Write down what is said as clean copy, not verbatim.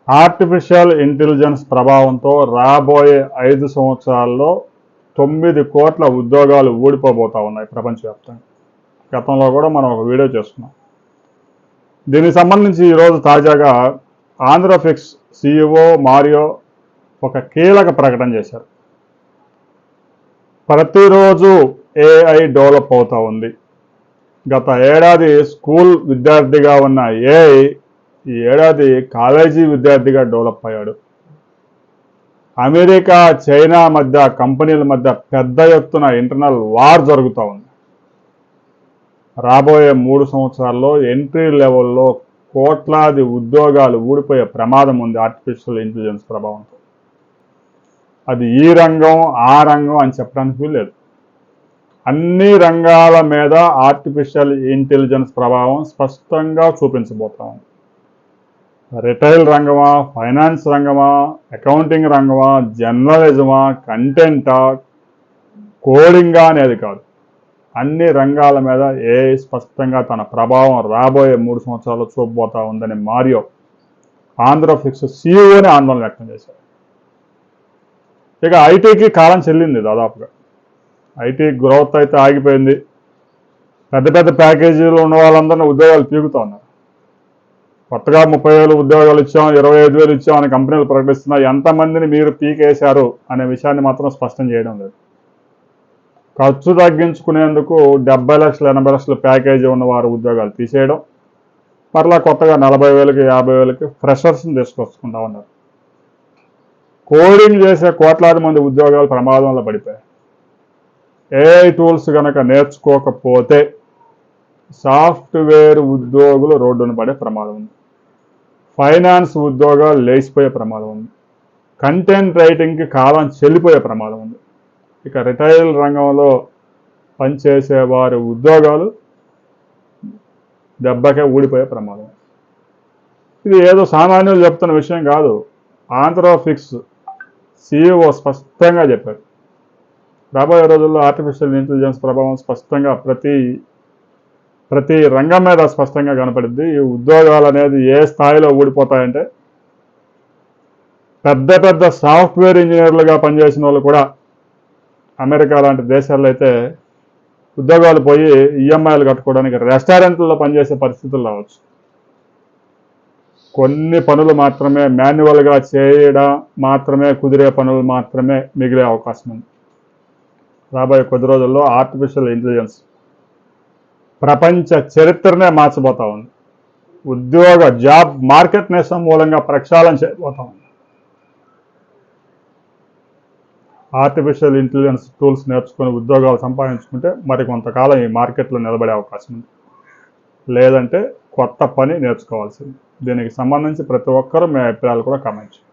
Artificial intelligence ప్రభావంతో రాబోయే 5 సంవత్సరాల్లో 9 కోట్ల ఉద్యోగాలు ఊడిపోబోతా ఉన్నాయి ప్రపంచవ్యాప్తంగా. గతంలో కూడా మనం ఒక వీడియో చేసుకున్నాం. దీనికి సంబంధించి ఈరోజు తాజాగా ఆంధ్రఫిక్స్ CEO మారియో ఒక కీలక ప్రకటన చేశారు. ప్రతిరోజు AI డెవలప్ అవుతూ ఉంది. గత ఏడాది స్కూల్ విద్యార్థిగా ఉన్న AI ఈ ఏడాది కాలేజీ విద్యార్థిగా డెవలప్ అయ్యాడు. అమెరికా చైనా మధ్య కంపెనీల మధ్య పెద్ద ఎత్తున ఇంటర్నల్ వార్ జరుగుతూ ఉంది. రాబోయే 3 సంవత్సరాల్లో ఎంట్రీ లెవెల్లో కోట్లాది ఉద్యోగాలు ఊడిపోయే ప్రమాదం ఉంది ఆర్టిఫిషియల్ ఇంటెలిజెన్స్ ప్రభావంతో. అది ఈ రంగం ఆ రంగం అని చెప్పడానికి లేదు. అన్ని రంగాల మీద ఆర్టిఫిషియల్ ఇంటెలిజెన్స్ ప్రభావం స్పష్టంగా చూపించబోతా ఉంది. రిటైల్ రంగమా, ఫైనాన్స్ రంగమా, అకౌంటింగ్ రంగమా, జర్నలిజమా, కంటెంటా, కోడింగా అనేది కాదు. అన్ని రంగాల మీద AI స్పష్టంగా తన ప్రభావం రాబోయే 3 సంవత్సరాలు చూపబోతా ఉందని మారియో ఆంధ్రఫిక్స్ CEOని ఆందోళన వ్యక్తం చేశారు. ఇక ఐటీకి కాలం చెల్లింది. దాదాపుగా ఐటీ గ్రోత్ అయితే ఆగిపోయింది. పెద్ద పెద్ద ప్యాకేజీలు ఉన్న వాళ్ళందరినీ ఉద్యోగాలు పీకుతూ ఉన్నారు. కొత్తగా 30,000 ఉద్యోగాలు ఇచ్చాం, 25,000 ఇచ్చాం అని కంపెనీలు ప్రకటిస్తున్నా ఎంతమందిని మీరు పీకేశారు అనే విషయాన్ని మాత్రం స్పష్టం చేయడం లేదు. ఖర్చు తగ్గించుకునేందుకు 70 లక్షలు 80 లక్షల ప్యాకేజీ ఉన్న వారు ఉద్యోగాలు తీసేయడం, మరలా కొత్తగా 40,000కి 50,000కి ఫ్రెషర్స్ని తీసుకొచ్చుకుంటా ఉన్నారు. కోడింగ్ చేసే కోట్లాది మంది ఉద్యోగాలు ప్రమాదంలో పడిపోయాయి. AI టూల్స్ కనుక నేర్చుకోకపోతే సాఫ్ట్వేర్ ఉద్యోగులు రోడ్డున పడే ప్రమాదం ఉంది. ఫైనాన్స్ ఉద్యోగాలు లేచిపోయే ప్రమాదం ఉంది. కంటెంట్ రైటింగ్కి కాలం చెల్లిపోయే ప్రమాదం ఉంది. ఇక రిటైల్ రంగంలో పనిచేసే వారి ఉద్యోగాలు దెబ్బకే ఊడిపోయే ప్రమాదం. ఇది ఏదో సామాన్యులు చెప్తున్న విషయం కాదు. ఆంధ్రఫిక్స్ CEO స్పష్టంగా చెప్పారు. రాబోయే రోజుల్లో ఆర్టిఫిషియల్ ఇంటెలిజెన్స్ ప్రభావం స్పష్టంగా ప్రతి రంగం మీద స్పష్టంగా కనపడుద్ది. ఈ ఉద్యోగాలు అనేది ఏ స్థాయిలో ఊడిపోతాయంటే పెద్ద పెద్ద సాఫ్ట్వేర్ ఇంజనీర్లుగా పనిచేసిన వాళ్ళు కూడా అమెరికా లాంటి దేశాల్లో అయితే ఉద్యోగాలు పోయి EMIలు కట్టుకోవడానికి రెస్టారెంట్లలో పనిచేసే పరిస్థితులు రావచ్చు. కొన్ని పనులు మాత్రమే మాన్యువల్గా చేయడం మాత్రమే కుదిరే పనులు మాత్రమే మిగిలే అవకాశం ఉంది. రాబోయే కొద్ది రోజుల్లో ఆర్టిఫిషియల్ ఇంటెలిజెన్స్ ప్రపంచ చరిత్రనే మార్చబోతా ఉంది. జాబ్ మార్కెట్నే సమూలంగా ప్రక్షాళన చేయబోతా ఉంది. ఆర్టిఫిషియల్ ఇంటెలిజెన్స్ టూల్స్ నేర్చుకుని ఉద్యోగాలు సంపాదించుకుంటే మరి కొంతకాలం ఈ మార్కెట్లో నిలబడే అవకాశం ఉంది. లేదంటే కొత్త పని నేర్చుకోవాల్సింది. దీనికి సంబంధించి ప్రతి ఒక్కరూ మీ అభిప్రాయాలు కూడా కామెంట్ చేయండి.